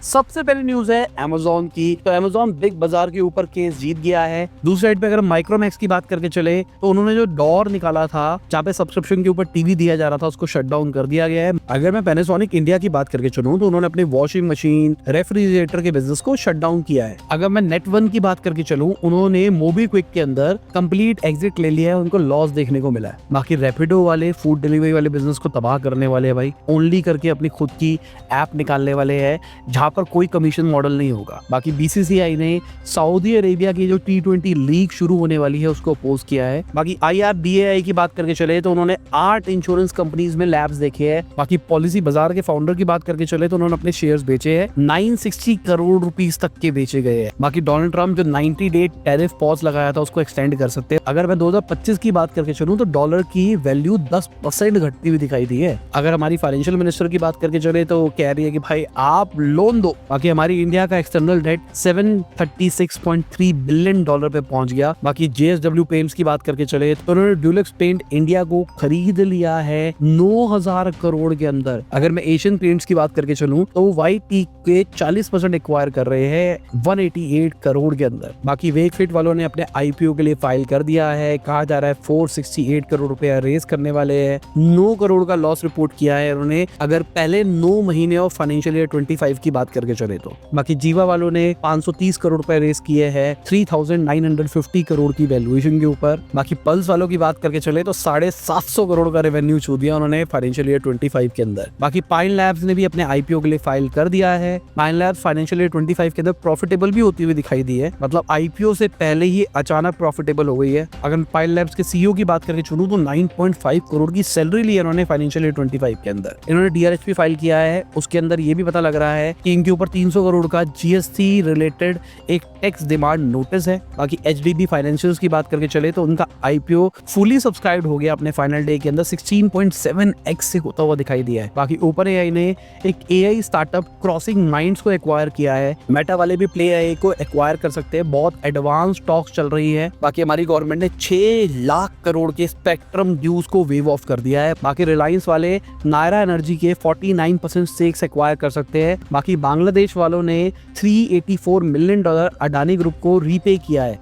सबसे पहली न्यूज है Amazon की। तो Amazon बिग बाजार के ऊपर केस जीत गया है। दूसरी साइड पे अगर माइक्रोमैक्स की बात करके चले तो उन्होंने जो डोर निकाला था जहाँ पे सब्सक्रिप्शन के ऊपर टीवी दिया जा रहा था उसको शट डाउन कर दिया गया है। अगर मैं पैनासोनिक इंडिया की बात करके चलूं तो उन्होंने अपने वॉशिंग मशीन रेफ्रिजरेटर के बिजनेस को शट डाउन किया है। अगर मैं नेट1 की बात करके चलूं उन्होंने मोबीक्विक के अंदर कंप्लीट एग्जिट ले लिया है, उनको लॉस देखने को मिला है। बाकी रैपिडो वाले फूड डिलीवरी वाले बिजनेस को तबाह करने वाले हैं भाई, ओनली करके अपनी खुद की ऐप निकालने वाले हैं जहां पर कोई कमीशन मॉडल नहीं होगा। बाकी बीसीसीआई ने सऊदी अरेबिया की जो T20 लीग शुरू होने वाली है उसको अपोज किया है। बाकी IRDAI की बात करके चले तो उन्होंने 8 इंश्योरेंस कंपनीज में लैब्स देखे हैं। बाकी पॉलिसी बाजार के फाउंडर की बात करके चले तो उन्होंने अपने शेयर्स बेचे हैं, 960 करोड़ रुपीस तक के बेचे गए हैं। बाकी डोनाल्ड ट्रम्प जो 90 डे टैरिफ पॉज लगाया था उसको एक्सटेंड कर सकते हैं। अगर मैं 2025 की बात करके चलूं तो डॉलर की वैल्यू 10% घटती हुई दिखाई दी है। अगर हमारी फाइनेंशियल मिनिस्टर की बात करके चले तो कह रही है कि भाई आप लोन दो। बाकी हमारी इंडिया का एक्सटर्नल डेट 736.3 बिलियन डॉलर पे पहुंच गया। बाकी JSW पेंट्स की बात करके चले तो उन्होंने ड्यूलेक्स पेंट इंडिया को खरीद लिया है 9000 करोड़ के अंदर। अगर मैं एशियन पेंट्स की बात करके चलूं तो YT के 40% एक्वायर कर रहे हैं 188 करोड़ के अंदर। बाकी वेकफिट वालों ने अपने IPO के लिए फाइल कर दिया है, कहा जा रहा है 468 करोड़ रुपया रेज करने वाले हैं। 9 करोड़ का लॉस रिपोर्ट किया है उन्होंने अगर पहले 9 महीने ऑफ फाइनेंशियल ईयर 25 की बात करके चले तो। बाकी जीवा वालों ने 530 करोड़ रुपए रेस किए हैं 3950 करोड़ की वैल्यूएशन के ऊपर। बाकी पल्स वालों की बात करके चले तो 750 करोड़ का रेवेन्यू छू दिया उन्होंने फाइनेंशियल ईयर 25 के अंदर। बाकी पाइन लैब्स ने भी अपने IPO के लिए फाइल कर दिया है। पाइन लैब्स फाइनेंशियल ईयर 25 के अंदर प्रॉफिटेबल भी होती हुई दिखाई दी है, मतलब IPO से पहले ही अचानक प्रॉफिटेबल हो गई है। अगर पाइन लैब्स के CEO की बात करके चलूं तो 9.5 करोड़ की सैलरी ली है उन्होंने फाइनेंशियल ईयर 25 के अंदर। इन्होंने DRHP फाइल किया है, उसके अंदर ये भी पता लग रहा है कि इनके ऊपर 300 करोड़ का GST रिलेटेड एक टैक्स डिमांड नोटिस है। बाकी HDB फाइनेंशियल्स की बात करके चले तो उनका IPO फुली सब्सक्राइब्ड हो गया अपने फाइनल डे के अंदर 16.7x से होता हुआ दिखाई दिया है। बाकी OpenAI ने एक AI स्टार्टअप क्रॉसिंग माइंड्स को एक्वायर किया है। मेटा वाले भी प्ले AI को एक्वायर कर सकते हैं, बहुत एडवांस टॉक्स चल रही है। बाकी हमारी गवर्नमेंट ने 6 लाख करोड़ के स्पेक्ट्रम ड्यूज को वेव ऑफ कर दिया है। बाकी रिलायंस वाले नायरा एनर्जी के 49% स्टेक्स एक्वायर कर सकते हैं। बाकी बांग्लादेश वालों ने $384 मिलियन अडानी ग्रुप को रीपे किया है।